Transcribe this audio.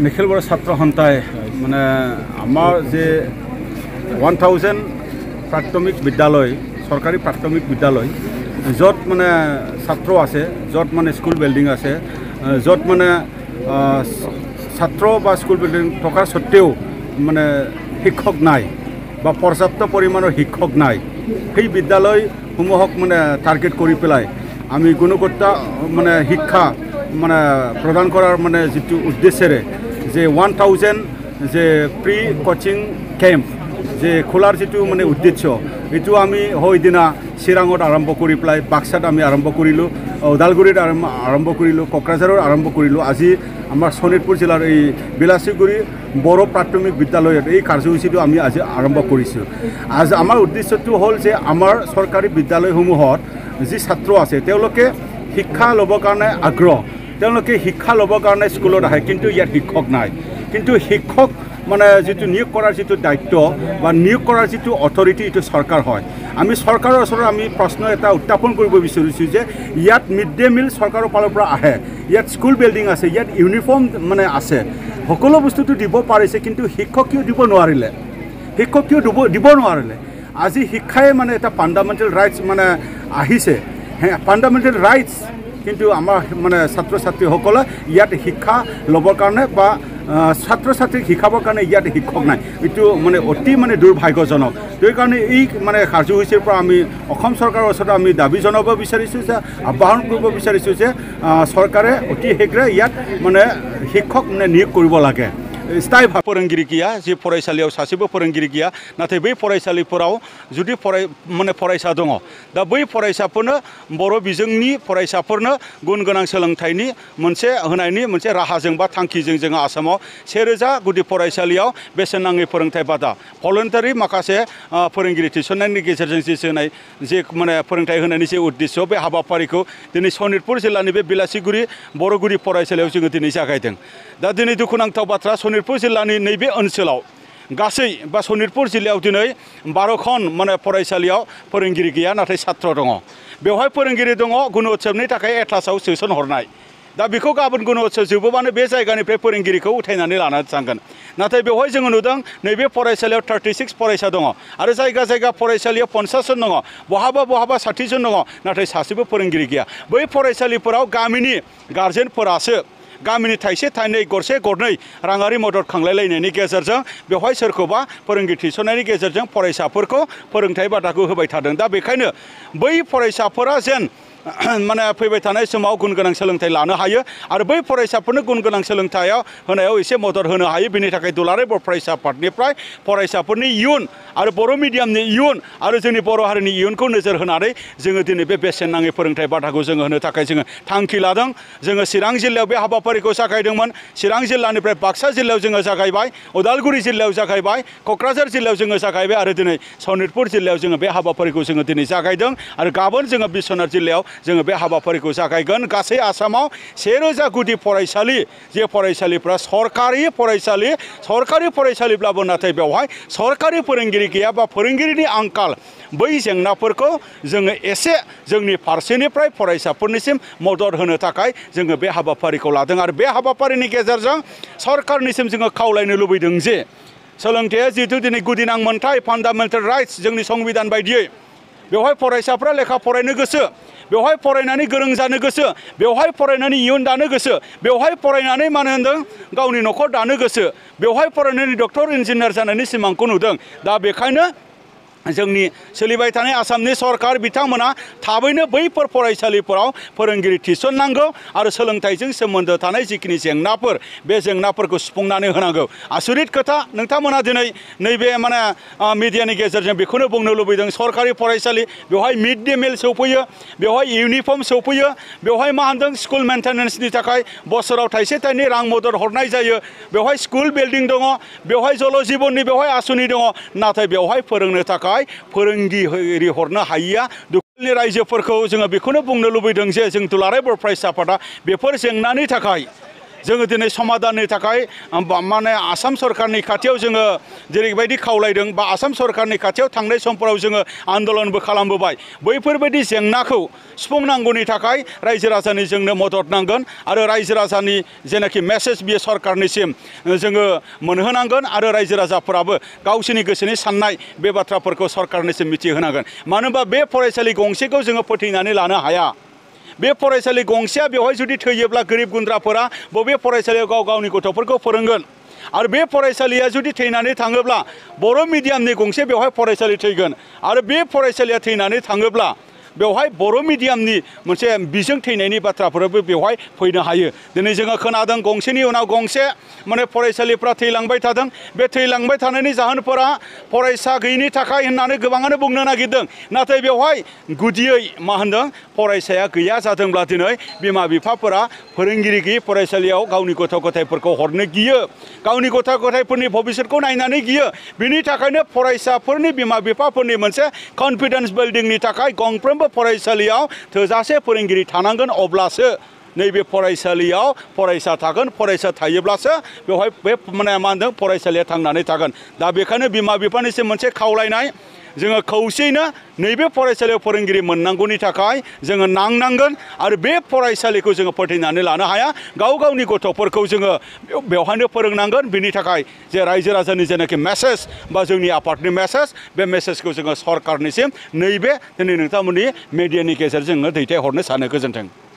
নিখিল বড়ো ছাত্ৰ সন্থাই মানে আমাৰ যে 1000 প্ৰাথমিক বিদ্যালয় চৰকাৰী প্ৰাথমিক বিদ্যালয় য'ত মানে ছাত্ৰ আছে য'ত মানে স্কুল বিল্ডিং আছে য'ত মানে ছাত্ৰ বা স্কুল বিল্ডিং থকাৰ সত্ত্বেও মানে শিক্ষক নাই বা পৰ্যাপ্ত পৰিমাণৰ শিক্ষক নাই সেই বিদ্যালয়সমূহক মানে টাৰ্গেট কৰি পেলাই আমি গুণগত মানে শিক্ষা মানে প্ৰদান কৰাৰ মানে যিটো উদ্দেশ্যেৰে যে 1000 যে প্ৰি কোচিং কেম্প যে খোলাৰ যিটো মানে উদ্দেশ্য এইটো আমি সেইদিনা চিৰাঙত আৰম্ভ কৰি পেলাই বাক্সাত আমি আৰম্ভ কৰিলোঁ ওদালগুৰিত আৰম্ভ কৰিলোঁ কোকৰাঝাৰত আৰম্ভ কৰিলোঁ আজি আমাৰ শোণিতপুৰ জিলাৰ এই বিলাসীগুৰি বড়ো প্ৰাথমিক বিদ্যালয়ত এই কাৰ্যসূচীটো আমি আজি আৰম্ভ কৰিছোঁ আজি আমাৰ উদ্দেশ্যটো হ'ল যে আমাৰ চৰকাৰী বিদ্যালয়সমূহত যি ছাত্ৰ আছে তেওঁলোকে শিক্ষা ল'বৰ কাৰণে আগ্ৰহ তেওঁলোকে শিক্ষা ল'বৰ কাৰণে স্কুলত আহে কিন্তু ইয়াত শিক্ষক নাই কিন্তু শিক্ষক মানে যিটো নিয়োগ কৰাৰ যিটো দায়িত্ব বা নিয়োগ কৰাৰ যিটো অথৰিটি এইটো চৰকাৰ হয় আমি চৰকাৰৰ ওচৰত আমি প্ৰশ্ন এটা উত্থাপন কৰিব বিচাৰিছোঁ যে ইয়াত মিড ডে মিল চৰকাৰৰ ফালৰ পৰা আহে ইয়াত স্কুল বিল্ডিং আছে ইয়াত ইউনিফৰ্ম মানে আছে সকলো বস্তুটো দিব পাৰিছে কিন্তু শিক্ষক কিয় দিব নোৱাৰিলে শিক্ষক কিয় দিব নোৱাৰিলে আজি শিক্ষাই মানে এটা ফাণ্ডামেণ্টেল ৰাইটছ মানে আহিছে ফাণ্ডামেণ্টেল ৰাইটছ কিন্তু আমাৰ মানে ছাত্ৰ ছাত্ৰীসকলে ইয়াত শিক্ষা ল'বৰ কাৰণে বা ছাত্ৰ ছাত্ৰীক শিকাবৰ কাৰণে ইয়াত শিক্ষক নাই এইটো মানে অতি মানে দুৰ্ভাগ্যজনক সেইকাৰণে এই মানে কাৰ্যসূচীৰ পৰা আমি অসম চৰকাৰৰ ওচৰত আমি দাবী জনাব বিচাৰিছোঁ যে আহ্বান কৰিব বিচাৰিছোঁ যে চৰকাৰে অতি শীঘ্ৰে ইয়াত মানে শিক্ষক মানে নিয়োগ কৰিব লাগে স্থায়ী फोरोंगिरि गैया जे फरायसालियाव सासेबो फोरोंगिरि गैया नाथाय बै फरायसालिफोराव जुदि माने फरायसा दङ दा बै फरायसाफोरनो बर' बिजोंनि फरायसाफोरनो गुन गोनां सोलोंथाइनि मोनसे होनायनि मोनसे राहाजों बा थांखिजों जोङो आसामाव 1000 गुदि फरायसालियाव बेसेन नाङै फोरोंथाइ बादा भलन्टारि माखासे फोरोंगिरि थिसननायनि गेजेरजों जे होनाय जे माने फोरोंथाइ होनायनि जे उद्देश्य बे हाबाफारिखौ दिनै सनितपुर जिल्लानि बे बिलासिगुरि बर' गुदि फरायसालियाव जोङो दिनै जागायदों दा दिनै दुखुनांथाव बाथ्रा सनितपुर जिल्लानि नैबे ओनसोलाव गासै बा सनितपुर जिल्लायाव दिनै 12खन माने फरायसालियाव फोरोंगिरि गैया नाथाय छात्र दङ बेवहाय फोरोंगिरि दङ गुन उत्सवनि थाखाय एटलासआव सोसन हरनाय दा बेखौ गाबोन गुन उत्सव जोबोबानो बे जायगानिफ्राय फोरोंगिरिखौ उठायनानै लानानै थांगोन नाथाय बेवहाय जोङो नुदों नैबे फरायसालियाव 36 फरायसा दङ आरो जायगा जायगा फरायसालियाव 50 जन दङ बहाबा 60 जन दङ नाथाय सासेबो फोरोंगिरि गैया बै फरायसालिफोराव गामिनि गार्जेनफोरासो गामिनि थाइसे थाइनै गरसे गरनै राङारि मदद खांलायलायनायनि गेजेरजों बेवहाय सोरखौबा फोरोंगिरि थिसननायनि गेजेरजों फरायसाफोरखौ फोरोंथाइ बादाखौ होबाय थादों दा बेखायनो बै फरायसाफोरा जेन माने फैबाय थानाय समाव गुन गोनां सोलोंथाइ लानो हायो आरो बै फरायसाफोरनो गुन गोनां सोलोंथाइयाव होनायाव एसे मदद होनो हायो बेनि थाखाय दुलाराय बर' फरायसा आफादनिफ्राय फरायसाफोरनि इयुन आरो बर' मिडियामनि इयुन आरो जोंनि बर' हारिनि इयुनखौ नोजोर होनानै जोङो दिनै बे बेसेन नाङै फोरोंथाइ बादाखौ जोङो होनो थाखाय जोङो थांखि लादों जोङो चिरां जिल्लायाव बे हाबाफारिखौ जागायदोंमोन चिरां जिल्लानिफ्राय बाक्सा जिल्लायाव जोङो जागायबाय उदालगुरि जिल्लायाव जागायबाय क'क्राझार जिल्लायाव जोङो जागायबाय आरो दिनै सनितपुर जिल्लायाव जोङो बे हाबाफारिखौ जोङो दिनै जागायदों आरो गाबोन जोङो बिश्वनाथ जिल्लायाव जोङो बे हाबाफारिखौ जागायगोन गासै आसामाव 1000 गुदि फरायसालि जे फरायसालिफ्रा सरकारि फरायसालिब्लाबो नाथाय बेवहाय सरकारि फोरोंगिरि गैया बा फोरोंगिरिनि आंखाल बै जेंनाफोरखौ जोङो एसे जोंनि फारसेनिफ्राय फरायसाफोरनिसिम मदद होनो थाखाय जोङो बे हाबाफारिखौ लादों आरो बे हाबाफारिनि गेजेरजों सरकारनिसिम जोङो खावलायनो लुबैदों जे सोलोंथाइया जिहेतु दिनै गुदिनां मोनथाय फान्डामेन्टेल राइट्स जोंनि संबिधान बायदियै बेवहाय फरायसाफ्रा लेखा फरायनो गोसो बेवहाय फरायनानै गोरों जानो गोसो बेवहाय फरायनानै इयुन दानो गोसो बेवहाय फरायनानै मानो होनदों गावनि न'खर दानो गोसो बेवहाय फरायनानै डक्टर इन्जिनियार जानायनि सिमांखौ नुदों दा बेखायनो जोंनि सोलिबाय थानाय आसामनि सरकार बिथांमोना थाबैनो बैफोर फरायसालिफोराव फोरोंगिरि थिसननांगौ आरो सोलोंथाइजों सोमोन्दो थानाय जिखिनि जेंनाफोर बे जेंनाफोरखौ सुफुंनानै होनांगौ आसरित खोथा नोंथांमोना दिनै नैबे माने मिडियानि गेजेरजों बेखौनो बुंनो लुबैदों सरकारि फरायसालि बेवहाय मिड डे मिल सौफैयो बेवहाय इउनिफर्म सौफैयो बेवहाय मा होनदों स्कुल मेन्टेनेन्सनि थाखाय बोसोराव थाइसे थाइनै रां मदद हरनाय जायो बेवहाय स्कुल बिल्डिं दङ बेवहाय जल जीवननि बेवहाय आसुनि दङ नाथाय बेवहाय फोरोंनो थाखाय फोरोंगिरि हरनो हायिया दुखुनि रायजोफोरखौ जोङो बेखौनो बुंनो लुबैदों जे जों दुलाराय बर' फरायसा आफादा बेफोर जेंनानि थाखाय जोङो दिनै समाधाननि थाखाय माने आसाम सरकारनि खाथियाव जोङो जेरैबायदि खावलायदों बा आसाम सरकारनि खाथियाव थांनाय समफोराव जोङो आन्दोलनबो खालामबोबाय बैफोरबायदि जेंनाखौ सुफुंनांगौनि थाखाय रायजो राजानि जोंनो मदद नांगोन आरो रायजो राजानि जेनाखि मेसेज बियो सरकारनिसिम जोङो मोनहोनांगोन आरो रायजो राजाफोराबो गावसोरनि गोसोनि साननाय बे बाथ्राफोरखौ सरकारनिसिम मिथिहोनांगोन मानो होनबा बे फरायसालि गंसेखौ जोङो फोथैनानै लानो हाया बे फरायसालि गंसेया बेवहाय जुदि थैयोब्ला गोरिब गुन्द्राफोरा बबे फरायसालियाव गाव गावनि गथ'फोरखौ फोरोंगोन आरो बे फरायसालिया जुदि थैनानै थाङोब्ला बर' मिडियामनि गंसे बेवहाय फरायसालि थैगोन आरो बे फरायसालिया थैनानै थाङोब्ला बेवहाय बर' मिडियामनि मोनसे बिजों थैनायनि बाथ्राफोराबो बेवहाय फैनो हायो दिनै जोङो खोनादों गंसेनि उनाव गंसे माने फरायसालिफ्रा थैलांबाय थादों बे थैलांबाय थानायनि जाहोनफोरा फरायसा गैयिनि थाखाय होननानै गोबाङानो बुंनो नागिरदों नाथाय बेवहाय गुदियै मा होनदों फरायसाया गैया जादोंब्ला दिनै बिमा बिफाफोरा फोरोंगिरि गैयि फरायसालियाव गावनि गथ' गथायफोरखौ हरनो गियो गावनि गथ' गथायफोरनि भबिष्यतखौ नायनानै गियो बिनि थाखायनो फरायसाफोरनि बिमा बिफाफोरनि मोनसे कन्फिडेन्स बिल्डिंनि थाखाय गंफ्रोमबो फरायसालियाव थोजासे फोरोंगिरि थानांगोन अब्लासो नैबे फरायसालियाव फरायसा थागोन फरायसा थायोब्लासो बेवहाय बे माने मा होनदों फरायसालिया थांनानै थागोन दा बेखायनो बिमा बिफानिसिम मोनसे खावलायनाय जोङो खौसेयैनो नैबे फरायसालियाव फोरोंगिरि मोननांगौनि थाखाय जोङो नांनांगोन आरो बे फरायसालिखौ जोङो फोथैनानै लानो हाया गाव गावनि गथ'फोरखौ जोङो बेवहायनो फोरोंनांगोन बिनि थाखाय जे रायजो राजानि जेनाखि मेसेज बा जोंनि आफादनि मेसेज बे मेसेजखौ जोङो सरकारनिसिम नैबे दिनै नोंथांमोननि मिडियानि गेजेरजों जोङो दैथायहरनो सानो गोजोन्थों